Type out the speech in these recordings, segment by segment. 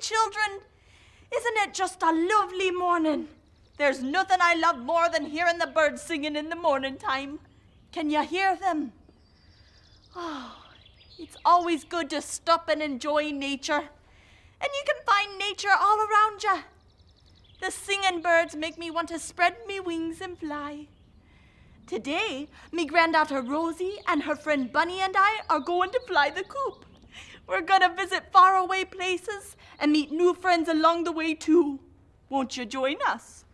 children. Isn't it just a lovely morning? There's nothing I love more than hearing the birds singing in the morning time. Can you hear them? Oh, it's always good to stop and enjoy nature. And you can find nature all around you. The singing birds make me want to spread me wings and fly. Today, me granddaughter Rosie and her friend Bunny and I are going to fly the coop. We're gonna visit faraway places and meet new friends along the way too. Won't you join us?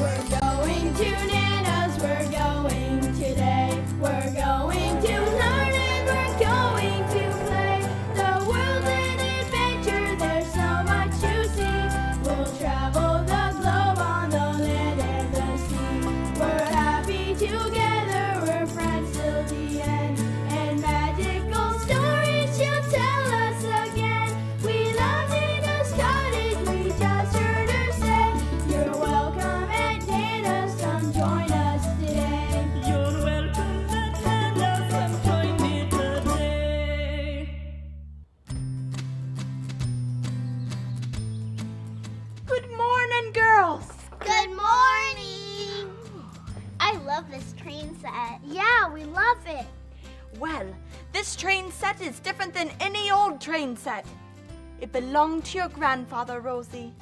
We're going to Nanna's, we're going today. We're going to learn and we're going to play. The world's an adventure, there's so much to see. We'll travel the globe on the land and the sea. We're happy together, we're friends till the end. And magical stories she'll tell us again. We love Nanna's cottage, we just heard her say. You're welcome at Nanna's, come join us today. You're welcome at Nanna's, come join me today. Good morning, girls. Good morning! I love this train set. Yeah, we love it. Well, this train set is different than any old train set. It belonged to your grandfather, Rosie.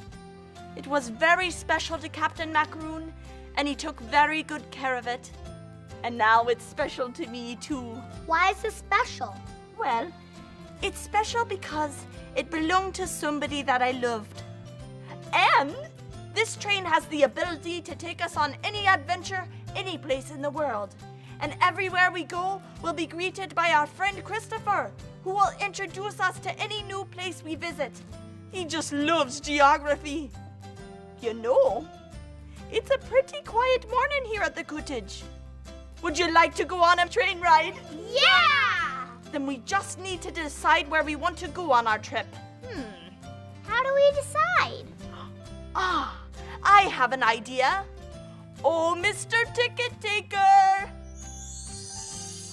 It was very special to Captain Macaroon, and he took very good care of it. And now it's special to me, too. Why is this special? Well, it's special because it belonged to somebody that I loved. And this train has the ability to take us on any adventure, any place in the world. And everywhere we go, we'll be greeted by our friend Christopher, who will introduce us to any new place we visit. He just loves geography. You know, it's a pretty quiet morning here at the cottage. Would you like to go on a train ride? Yeah! Then we just need to decide where we want to go on our trip. How do we decide? Ah, I have an idea. Oh, Mr. Ticket Taker!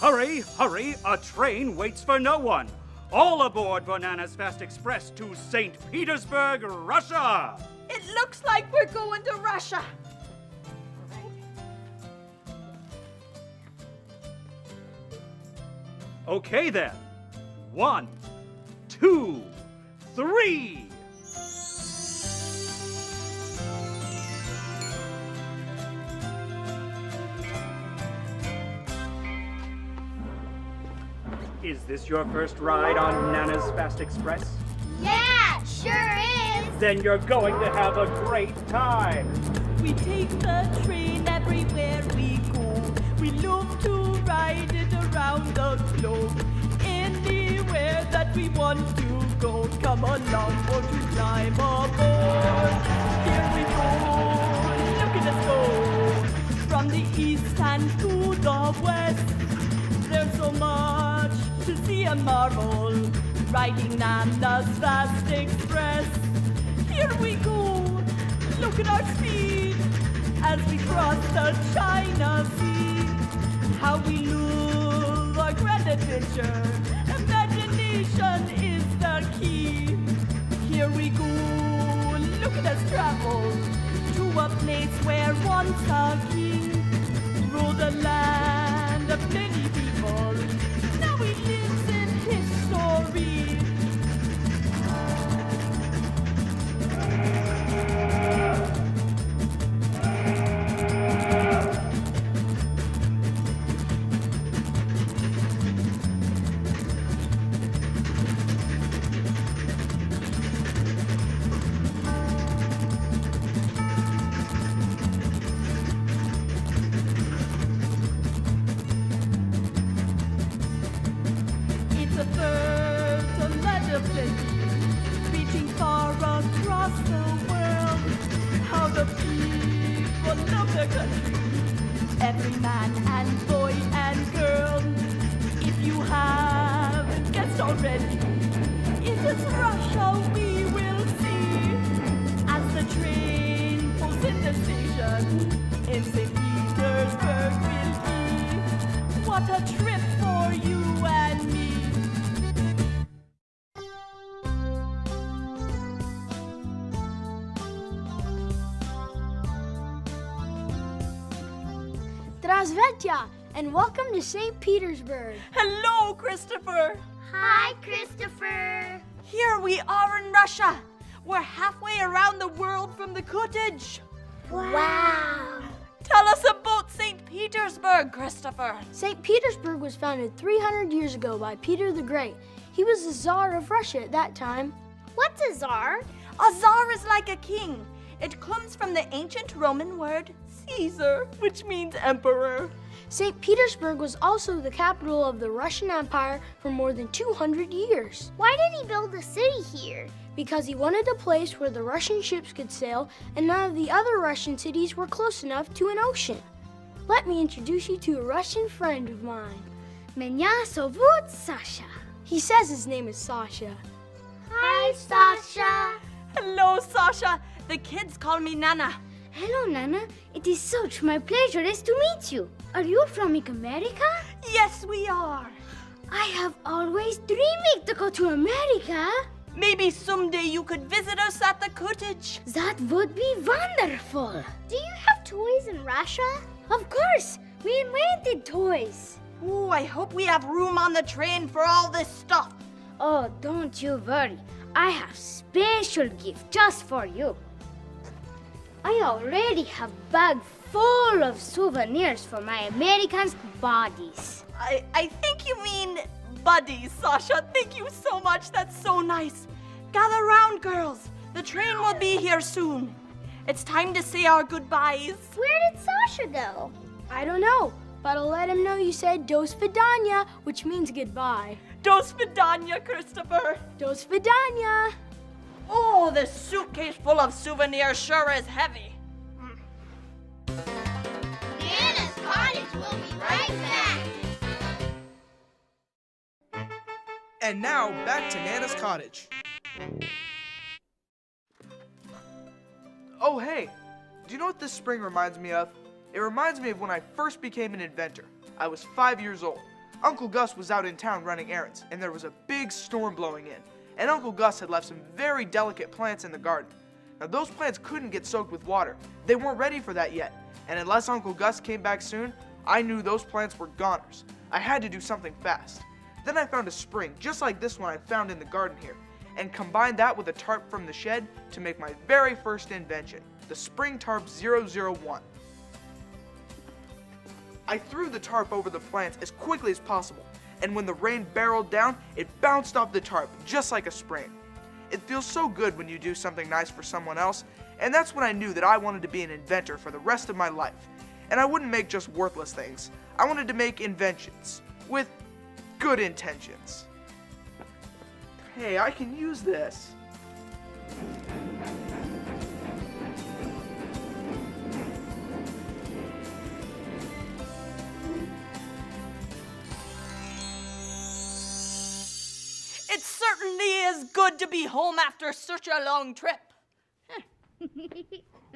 Hurry, hurry, a train waits for no one. All aboard Nanna's Fast Express to St. Petersburg, Russia. It looks like we're going to Russia. Okay then. 1, 2, 3. Is this your first ride on Nanna's Fast Express? Yeah, sure is. Then you're going to have a great time. We take the train everywhere we go. We love to ride it around the globe. Anywhere that we want to go. Come along, won't you climb aboard? Here we go, look at us go. From the east and to the west. There's so much to see and marvel, riding Nanna's Fast Express. Here we go, look at our speed, as we cross the China Sea. How we love our grand adventure, imagination is the key. Here we go, look at us travel, to a place where once a king ruled the land of many people. Now he lives in history. Reaching far across the world, how the people love their country, every man and boy and girl. If you haven't guessed already, it is Russia we will see, as the train pulls in the station in St. Petersburg will be. What a trip for you and me. Здравствуйте, and welcome to St. Petersburg. Hello, Christopher. Hi, Christopher. Here we are in Russia. We're halfway around the world from the cottage. Wow. Tell us about St. Petersburg, Christopher. St. Petersburg was founded 300 years ago by Peter the Great. He was the Tsar of Russia at that time. What's a czar? A czar is like a king. It comes from the ancient Roman word Caesar, which means emperor. St. Petersburg was also the capital of the Russian Empire for more than 200 years. Why did he build a city here? Because he wanted a place where the Russian ships could sail and none of the other Russian cities were close enough to an ocean. Let me introduce you to a Russian friend of mine. Меня зовут Sasha. He says his name is Sasha. Hi, Sasha. Hello, Sasha. The kids call me Nanna. Hello, Nana. It is such my pleasure to meet you. Are you from America? Yes, we are. I have always dreamed to go to America. Maybe someday you could visit us at the cottage. That would be wonderful. Do you have toys in Russia? Of course. We invented toys. Ooh, I hope we have room on the train for all this stuff. Oh, don't you worry. I have special gift just for you. I already have a bag full of souvenirs for my Americans' buddies. I think you mean buddies, Sasha. Thank you so much. That's so nice. Gather round, girls. The train will be here soon. It's time to say our goodbyes. Where did Sasha go? I don't know, but I'll let him know you said Do svidaniya, which means goodbye. Do svidaniya, Christopher. Do svidaniya. Oh, this suitcase full of souvenirs sure is heavy. Nanna's Cottage will be right back. And now, back to Nanna's cottage. Oh, hey, do you know what this spring reminds me of? It reminds me of when I first became an inventor. I was 5 years old. Uncle Gus was out in town running errands, and there was a big storm blowing in. And Uncle Gus had left some very delicate plants in the garden. Now, those plants couldn't get soaked with water. They weren't ready for that yet. And unless Uncle Gus came back soon, I knew those plants were goners. I had to do something fast. Then I found a spring, just like this one I found in the garden here, and combined that with a tarp from the shed to make my very first invention, the Spring Tarp 001. I threw the tarp over the plants as quickly as possible, and when the rain barreled down, it bounced off the tarp just like a spring. It feels so good when you do something nice for someone else, and that's when I knew that I wanted to be an inventor for the rest of my life. And I wouldn't make just worthless things. I wanted to make inventions with good intentions. Hey, I can use this. It certainly is good to be home after such a long trip.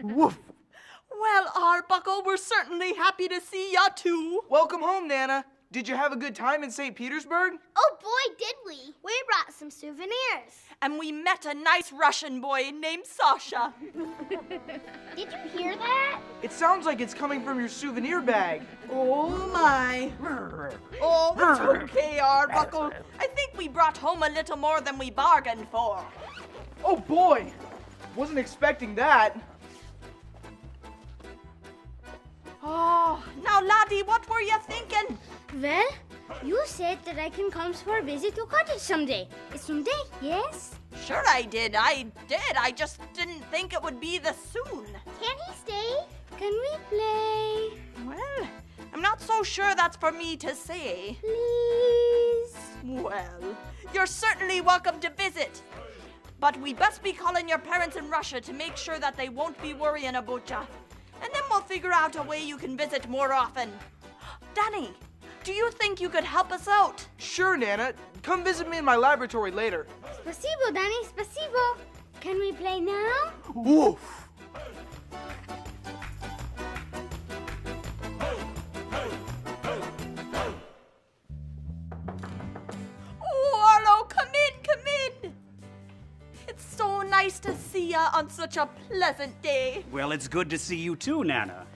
Woof. Well, Arbuckle, we're certainly happy to see ya too. Welcome home, Nana. Did you have a good time in St. Petersburg? Oh boy, did we. We brought some souvenirs. And we met a nice Russian boy named Sasha. Did you hear that? It sounds like it's coming from your souvenir bag. Oh my. Oh, it's okay, Arbuckle. I think we brought home a little more than we bargained for. Oh boy! Wasn't expecting that. Oh, now laddie, what were you thinking? Well, you said that I can come for a visit to Cottage someday. Someday, yes? Sure I did. I just didn't think it would be this soon. Can he stay? Can we play? Well, I'm not so sure that's for me to say. Please? Well, you're certainly welcome to visit. But we best be calling your parents in Russia to make sure that they won't be worrying about ya. And then we'll figure out a way you can visit more often. Danny, do you think you could help us out? Sure, Nana. Come visit me in my laboratory later. Spasibo, Danny, spasibo. Can we play now? Woof! Oh, Arlo, come in. It's so nice to see ya on such a pleasant day. Well, it's good to see you too, Nanna.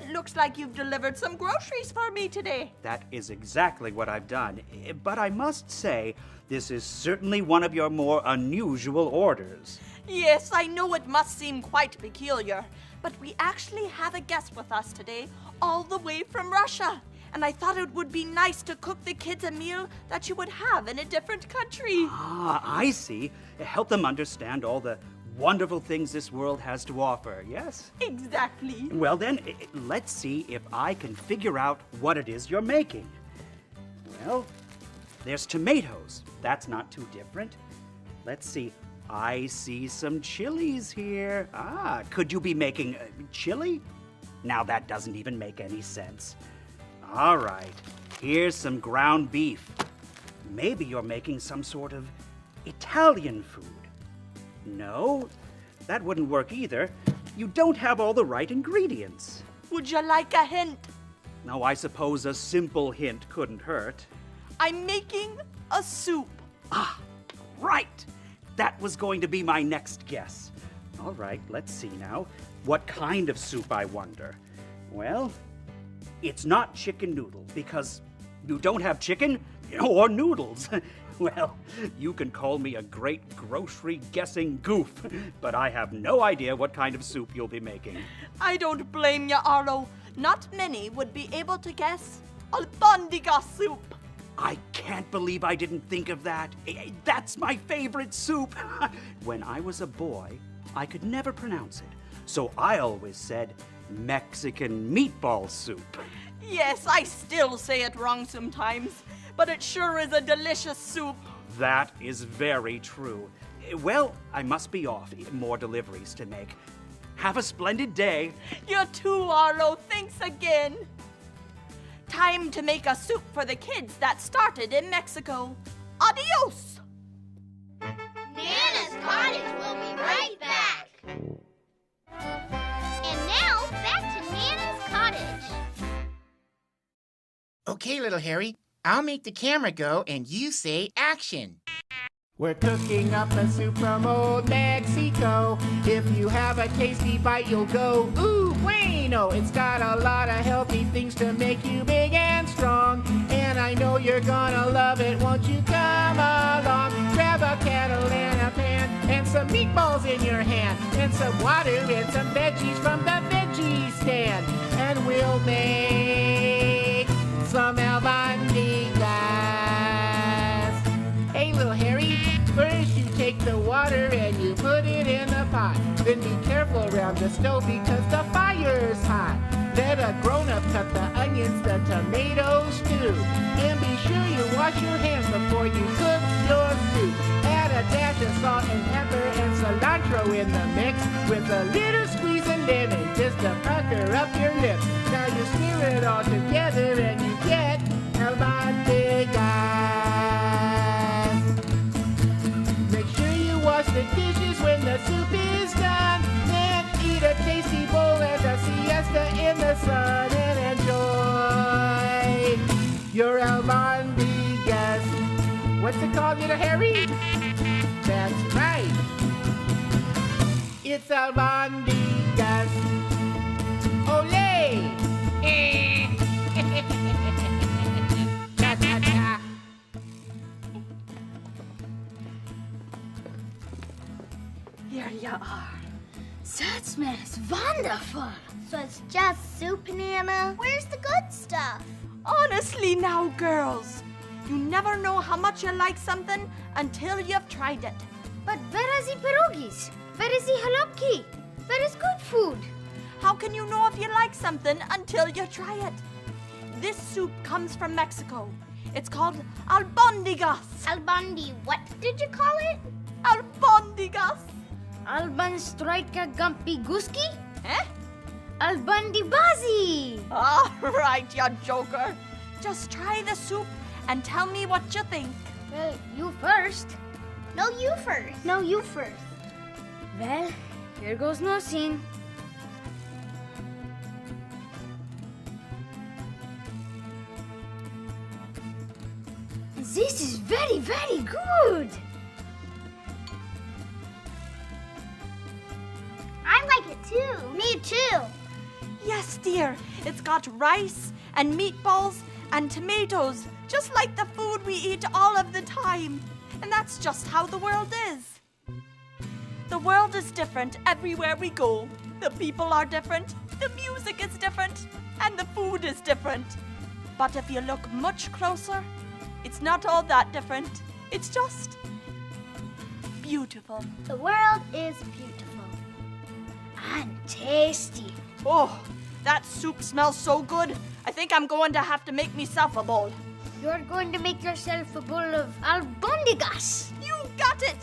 It looks like you've delivered some groceries for me today. That is exactly what I've done. But I must say, this is certainly one of your more unusual orders. Yes, I know it must seem quite peculiar, but we actually have a guest with us today, all the way from Russia. And I thought it would be nice to cook the kids a meal that you would have in a different country. Ah, I see. Help them understand all the wonderful things this world has to offer, yes? Exactly. Well then, let's see if I can figure out what it is you're making. Well, there's tomatoes. That's not too different. Let's see. I see some chilies here. Ah, could you be making chili? Now that doesn't even make any sense. All right, here's some ground beef. Maybe you're making some sort of Italian food. No, that wouldn't work either. You don't have all the right ingredients. Would you like a hint? No, I suppose a simple hint couldn't hurt. I'm making a soup. Ah, right. That was going to be my next guess. All right, let's see now. What kind of soup, I wonder? Well, it's not chicken noodle, because you don't have chicken or noodles. Well, you can call me a great grocery guessing goof, but I have no idea what kind of soup you'll be making. I don't blame you, Arlo. Not many would be able to guess albondiga soup. I can't believe I didn't think of that. That's my favorite soup. When I was a boy, I could never pronounce it, so I always said Mexican meatball soup. Yes, I still say it wrong sometimes, but it sure is a delicious soup. That is very true. Well, I must be off. More deliveries to make. Have a splendid day. You too, Arlo. Thanks again. Time to make a soup for the kids that started in Mexico. Adios! Nana's Cottage will be right back. And now, back to Nana's Cottage. Okay, little Harry, I'll make the camera go and you say action. We're cooking up a soup from old Mexico. If you have a tasty bite, you'll go, ooh, bueno. It's got a lot of healthy things to make you big and strong. And I know you're gonna love it, won't you come along? Grab a kettle and a pan and some meatballs in your hand. And some water and some veggies from the veggie stand. And we'll make some albondigas. Hey, little Harry, first you take the water and you put it in the pot. Then be careful around the stove because the fire's hot. Let a grown-up cut the onions, the tomatoes too. And be sure you wash your hands before you cook your soup. Add a dash of salt and pepper and cilantro in the mix with a little squeeze of lemon just to pucker up your lips. Now you stir it all together and you get albondigas. Make sure you wash the dishes when the soup is done. Then eat a tasty bowl as a siesta in the sun and enjoy your albondigas. What's it called, little Harry? That's right. It's albondigas. Olé! Cha cha cha. Here you are. That smells wonderful. So it's just soup, Nana? Where's the good stuff? Honestly now, girls, you never know how much you like something until you've tried it. But where is the pierogis? Where is the halopki? Where is good food? How can you know if you like something until you try it? This soup comes from Mexico. It's called albondigas. Albondi, what did you call it? Albondigas. Alban strika gumpy guski? Eh? Albandi bazi. All right, you joker. Just try the soup and tell me what you think. Well, you first. No, you first. No, you first. Well, here goes nothing. This is very, very good. I like it too. Me too. Yes, dear. It's got rice and meatballs and tomatoes, just like the food we eat all of the time. And that's just how the world is. The world is different everywhere we go. The people are different, the music is different, and the food is different. But if you look much closer, it's not all that different. It's just beautiful. The world is beautiful and tasty. Oh, that soup smells so good. I think I'm going to have to make myself a bowl. You're going to make yourself a bowl of albondigas. You got it!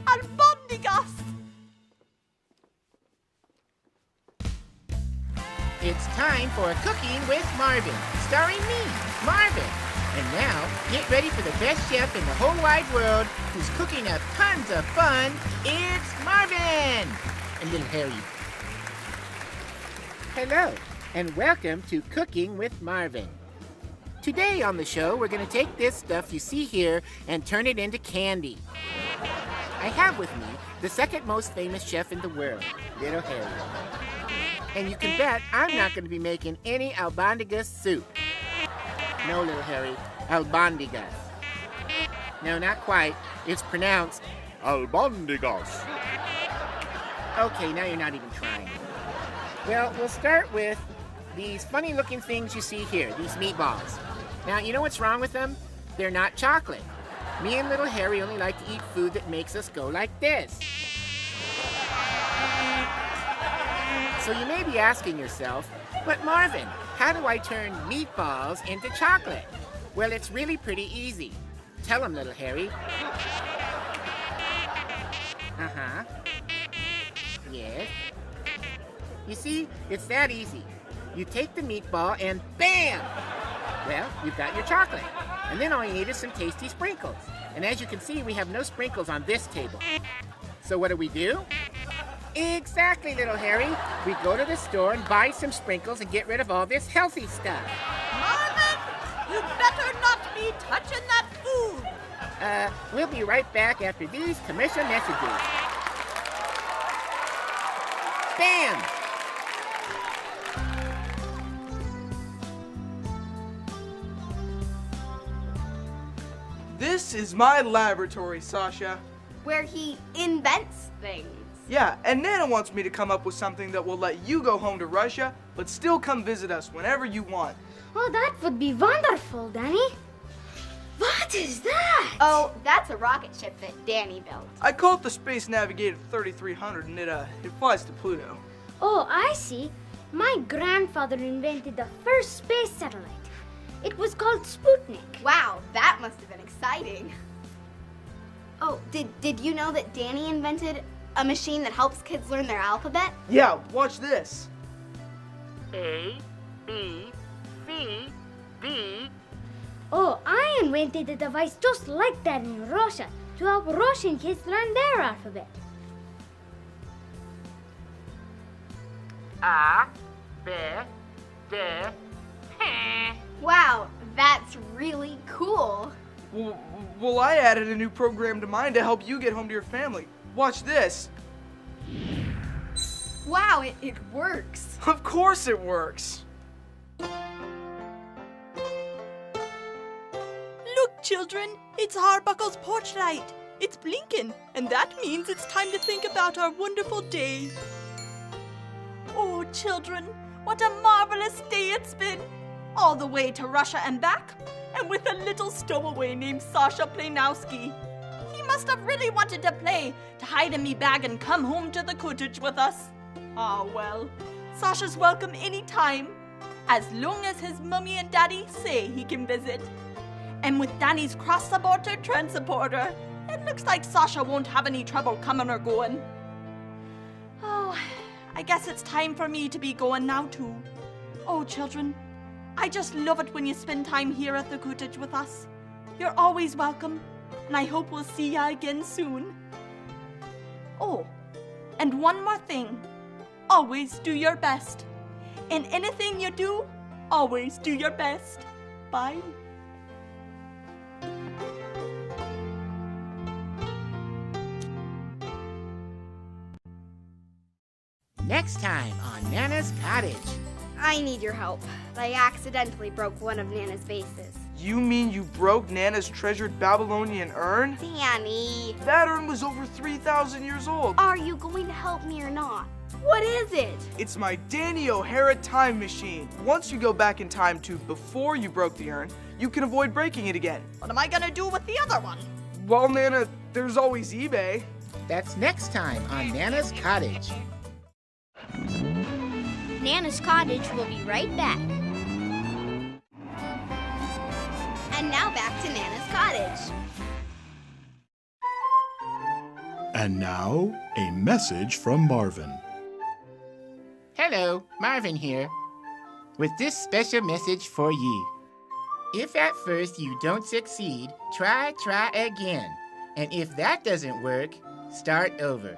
Albondigas! It's time for Cooking with Marvin, starring me, Marvin. And now, get ready for the best chef in the whole wide world who's cooking up tons of fun. It's Marvin! And little Harry. Hello, and welcome to Cooking with Marvin. Today on the show, we're going to take this stuff you see here and turn it into candy. I have with me the second most famous chef in the world, little Harry. And you can bet I'm not going to be making any albondigas soup. No, little Harry, albondigas. No, not quite. It's pronounced albondigas. Okay, now you're not even trying. Well, we'll start with these funny-looking things you see here, these meatballs. Now, you know what's wrong with them? They're not chocolate. Me and little Harry only like to eat food that makes us go like this. So you may be asking yourself, but Marvin, how do I turn meatballs into chocolate? Well, it's really pretty easy. Tell him, little Harry. Uh-huh. Yes. You see, it's that easy. You take the meatball and bam! Well, you've got your chocolate. And then all you need is some tasty sprinkles. And as you can see, we have no sprinkles on this table. So what do? Exactly, little Harry. We go to the store and buy some sprinkles and get rid of all this healthy stuff. Marvin, you better not be touching that food. We'll be right back after these commercial messages. Bam! This is my laboratory, Sasha. Where he invents things. Yeah, and Nana wants me to come up with something that will let you go home to Russia, but still come visit us whenever you want. Oh, that would be wonderful, Danny. What is that? Oh, that's a rocket ship that Danny built. I call it the Space Navigator 3300, and it flies to Pluto. Oh, I see. My grandfather invented the first space satellite. It was called Sputnik. Wow, that must have been exciting. Oh, did you know that Danny invented a machine that helps kids learn their alphabet? Yeah, watch this. A, B, C, D. Oh, I invented a device just like that in Russia to help Russian kids learn their alphabet. A, B, D, P. Wow, that's really cool. Well, I added a new program to mine to help you get home to your family. Watch this. Wow, it works. Of course it works. Look, children, it's Harbuckle's porch light. It's blinking, and that means it's time to think about our wonderful day. Oh, children, what a marvelous day it's been. All the way to Russia and back, and with a little stowaway named Sasha Planowski. He must have really wanted to play, to hide in me bag and come home to the cottage with us. Ah, well, Sasha's welcome any time, as long as his mummy and daddy say he can visit. And with Danny's cross-the-border transporter, it looks like Sasha won't have any trouble coming or going. Oh, I guess it's time for me to be going now too. Oh, children, I just love it when you spend time here at the cottage with us. You're always welcome, and I hope we'll see ya again soon. Oh, and one more thing. Always do your best. In anything you do, always do your best. Bye. Next time on Nana's Cottage. I need your help. I accidentally broke one of Nana's vases. You mean you broke Nana's treasured Babylonian urn? Danny, That urn was over 3,000 years old. are you going to help me or not? What is it? It's my Danny O'Hara time machine. Once you go back in time to before you broke the urn, you can avoid breaking it again. What am I gonna do with the other one? Well, Nana, there's always eBay. That's next time on Nana's Cottage. Nana's Cottage will be right back. And now back to Nana's cottage. And now, a message from Marvin. Hello, Marvin here, with this special message for you. If at first you don't succeed, try again. And if that doesn't work, start over.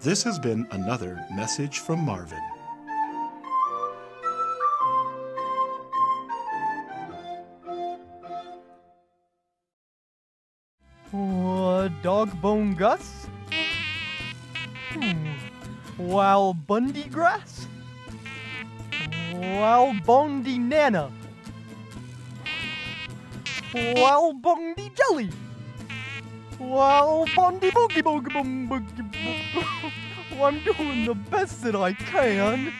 This has been another message from Marvin. Dogbone Gus? Wow, Bundy grass? Wow, Bondy Nana? Wow, Bondy jelly? Wow, Bondy boogie boogie boogie boogie. I'm doing the best that I can.